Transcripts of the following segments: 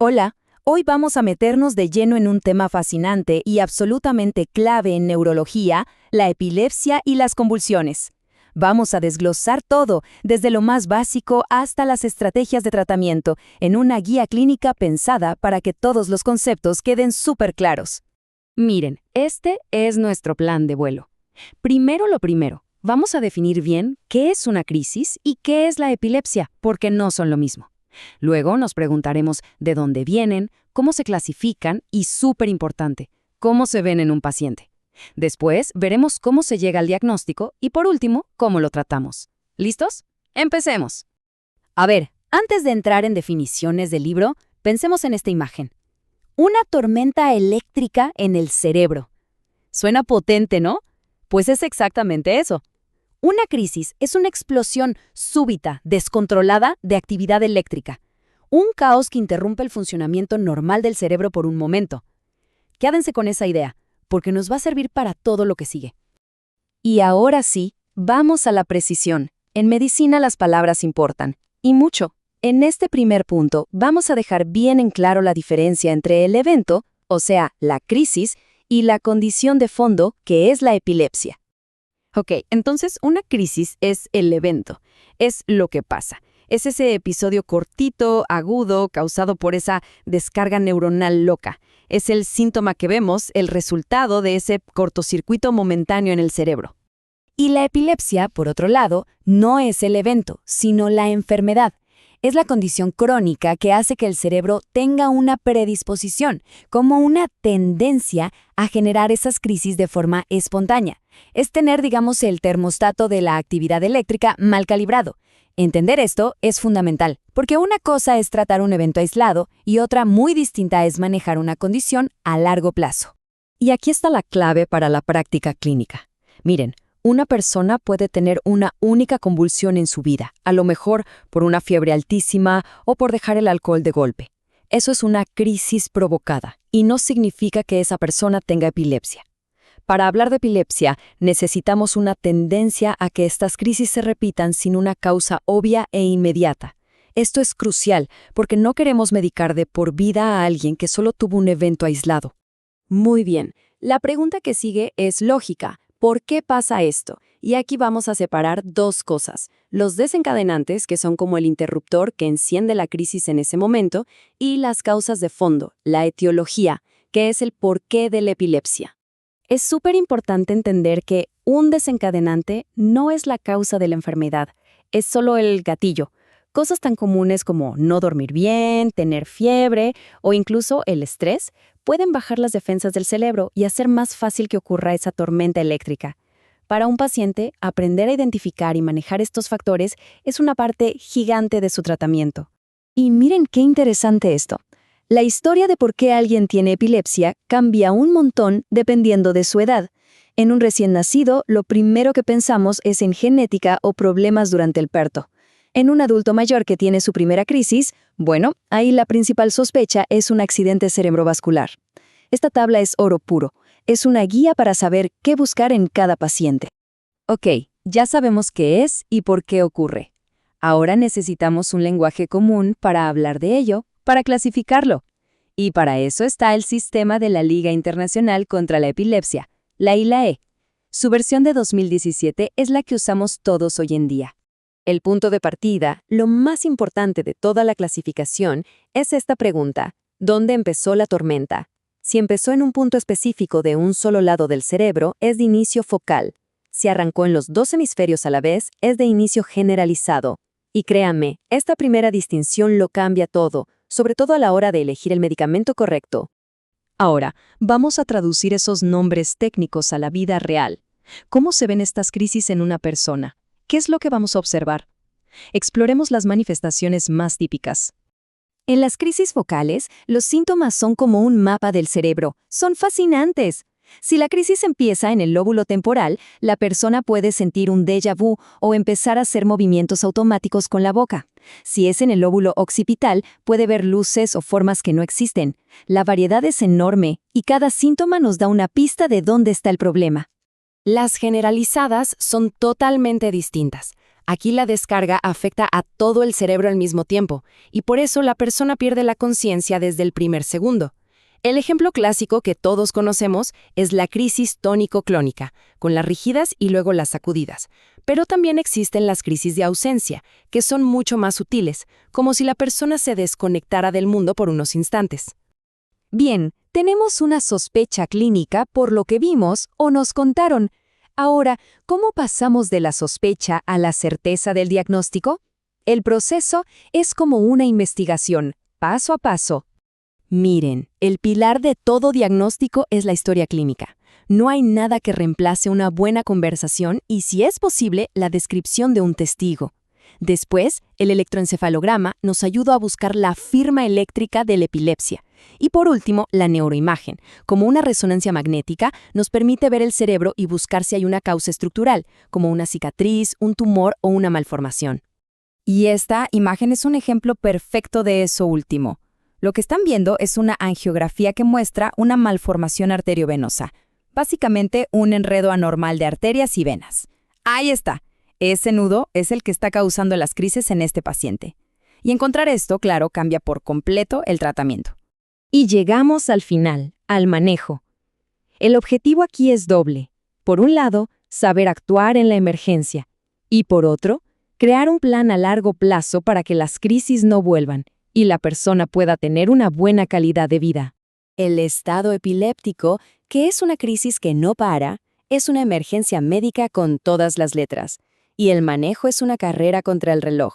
Hola, hoy vamos a meternos de lleno en un tema fascinante y absolutamente clave en neurología, la epilepsia y las convulsiones. Vamos a desglosar todo, desde lo más básico hasta las estrategias de tratamiento, en una guía clínica pensada para que todos los conceptos queden súper claros. Miren, este es nuestro plan de vuelo. Primero lo primero, vamos a definir bien qué es una crisis y qué es la epilepsia, porque no son lo mismo. Luego nos preguntaremos de dónde vienen, cómo se clasifican y, súper importante, cómo se ven en un paciente. Después veremos cómo se llega al diagnóstico y, por último, cómo lo tratamos. ¿Listos? ¡Empecemos! A ver, antes de entrar en definiciones del libro, pensemos en esta imagen. Una tormenta eléctrica en el cerebro. Suena potente, ¿no? Pues es exactamente eso. Una crisis es una explosión súbita, descontrolada de actividad eléctrica. Un caos que interrumpe el funcionamiento normal del cerebro por un momento. Quédense con esa idea, porque nos va a servir para todo lo que sigue. Y ahora sí, vamos a la precisión. En medicina las palabras importan, y mucho. En este primer punto, vamos a dejar bien en claro la diferencia entre el evento, o sea, la crisis, y la condición de fondo, que es la epilepsia. Ok, entonces una crisis es el evento, es lo que pasa. Es ese episodio cortito, agudo, causado por esa descarga neuronal loca. Es el síntoma que vemos, el resultado de ese cortocircuito momentáneo en el cerebro. Y la epilepsia, por otro lado, no es el evento, sino la enfermedad. Es la condición crónica que hace que el cerebro tenga una predisposición, como una tendencia a generar esas crisis de forma espontánea. Es tener, digamos, el termostato de la actividad eléctrica mal calibrado. Entender esto es fundamental, porque una cosa es tratar un evento aislado y otra muy distinta es manejar una condición a largo plazo. Y aquí está la clave para la práctica clínica. Miren, una persona puede tener una única convulsión en su vida, a lo mejor por una fiebre altísima o por dejar el alcohol de golpe. Eso es una crisis provocada y no significa que esa persona tenga epilepsia. Para hablar de epilepsia, necesitamos una tendencia a que estas crisis se repitan sin una causa obvia e inmediata. Esto es crucial porque no queremos medicar de por vida a alguien que solo tuvo un evento aislado. Muy bien, la pregunta que sigue es lógica. ¿Por qué pasa esto? Y aquí vamos a separar dos cosas. Los desencadenantes, que son como el interruptor que enciende la crisis en ese momento, y las causas de fondo, la etiología, que es el porqué de la epilepsia. Es súper importante entender que un desencadenante no es la causa de la enfermedad, es solo el gatillo. Cosas tan comunes como no dormir bien, tener fiebre o incluso el estrés pueden bajar las defensas del cerebro y hacer más fácil que ocurra esa tormenta eléctrica. Para un paciente, aprender a identificar y manejar estos factores es una parte gigante de su tratamiento. Y miren qué interesante esto. La historia de por qué alguien tiene epilepsia cambia un montón dependiendo de su edad. En un recién nacido, lo primero que pensamos es en genética o problemas durante el parto. En un adulto mayor que tiene su primera crisis, bueno, ahí la principal sospecha es un accidente cerebrovascular. Esta tabla es oro puro. Es una guía para saber qué buscar en cada paciente. Ok, ya sabemos qué es y por qué ocurre. Ahora necesitamos un lenguaje común para hablar de ello, para clasificarlo. Y para eso está el sistema de la Liga Internacional contra la Epilepsia, la ILAE. Su versión de 2017 es la que usamos todos hoy en día. El punto de partida, lo más importante de toda la clasificación, es esta pregunta: ¿dónde empezó la tormenta? Si empezó en un punto específico de un solo lado del cerebro, es de inicio focal. Si arrancó en los dos hemisferios a la vez, es de inicio generalizado. Y créanme, esta primera distinción lo cambia todo, sobre todo a la hora de elegir el medicamento correcto. Ahora, vamos a traducir esos nombres técnicos a la vida real. ¿Cómo se ven estas crisis en una persona? ¿Qué es lo que vamos a observar? Exploremos las manifestaciones más típicas. En las crisis focales, los síntomas son como un mapa del cerebro. Son fascinantes. Si la crisis empieza en el lóbulo temporal, la persona puede sentir un déjà vu o empezar a hacer movimientos automáticos con la boca. Si es en el lóbulo occipital, puede ver luces o formas que no existen. La variedad es enorme y cada síntoma nos da una pista de dónde está el problema. Las generalizadas son totalmente distintas. Aquí la descarga afecta a todo el cerebro al mismo tiempo, y por eso la persona pierde la conciencia desde el primer segundo. El ejemplo clásico que todos conocemos es la crisis tónico-clónica, con las rígidas y luego las sacudidas. Pero también existen las crisis de ausencia, que son mucho más sutiles, como si la persona se desconectara del mundo por unos instantes. Bien, tenemos una sospecha clínica por lo que vimos o nos contaron. Ahora, ¿cómo pasamos de la sospecha a la certeza del diagnóstico? El proceso es como una investigación, paso a paso. Miren, el pilar de todo diagnóstico es la historia clínica. No hay nada que reemplace una buena conversación y, si es posible, la descripción de un testigo. Después, el electroencefalograma nos ayuda a buscar la firma eléctrica de la epilepsia. Y por último, la neuroimagen, como una resonancia magnética, nos permite ver el cerebro y buscar si hay una causa estructural, como una cicatriz, un tumor o una malformación. Y esta imagen es un ejemplo perfecto de eso último. Lo que están viendo es una angiografía que muestra una malformación arteriovenosa, básicamente un enredo anormal de arterias y venas. Ahí está. Ese nudo es el que está causando las crisis en este paciente. Y encontrar esto, claro, cambia por completo el tratamiento. Y llegamos al final, al manejo. El objetivo aquí es doble. Por un lado, saber actuar en la emergencia. Y por otro, crear un plan a largo plazo para que las crisis no vuelvan y la persona pueda tener una buena calidad de vida. El estado epiléptico, que es una crisis que no para, es una emergencia médica con todas las letras. Y el manejo es una carrera contra el reloj.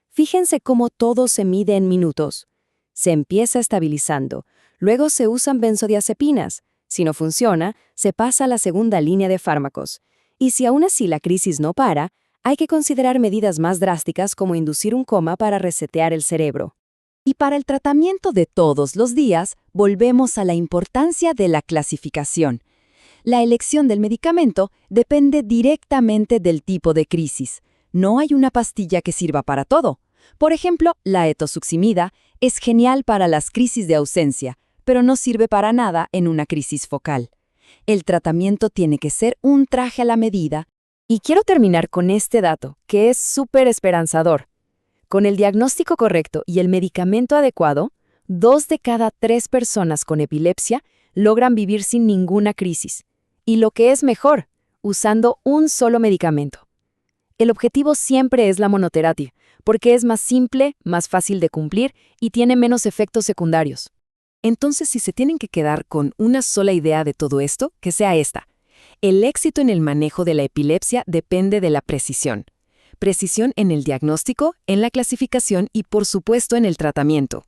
Fíjense cómo todo se mide en minutos. Se empieza estabilizando, luego se usan benzodiazepinas. Si no funciona, se pasa a la segunda línea de fármacos. Y si aún así la crisis no para, hay que considerar medidas más drásticas como inducir un coma para resetear el cerebro. Y para el tratamiento de todos los días, volvemos a la importancia de la clasificación. La elección del medicamento depende directamente del tipo de crisis. No hay una pastilla que sirva para todo. Por ejemplo, la etosuximida es genial para las crisis de ausencia, pero no sirve para nada en una crisis focal. El tratamiento tiene que ser un traje a la medida. Y quiero terminar con este dato, que es súper esperanzador. Con el diagnóstico correcto y el medicamento adecuado, 2 de cada 3 personas con epilepsia logran vivir sin ninguna crisis. Y lo que es mejor, usando un solo medicamento. El objetivo siempre es la monoterapia, porque es más simple, más fácil de cumplir y tiene menos efectos secundarios. Entonces, si se tienen que quedar con una sola idea de todo esto, que sea esta. El éxito en el manejo de la epilepsia depende de la precisión. Precisión en el diagnóstico, en la clasificación y, por supuesto, en el tratamiento.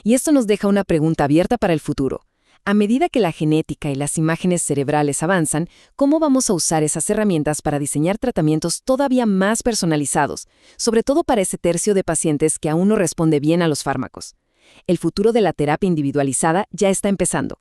Y esto nos deja una pregunta abierta para el futuro. A medida que la genética y las imágenes cerebrales avanzan, ¿cómo vamos a usar esas herramientas para diseñar tratamientos todavía más personalizados, sobre todo para ese tercio de pacientes que aún no responde bien a los fármacos? El futuro de la terapia individualizada ya está empezando.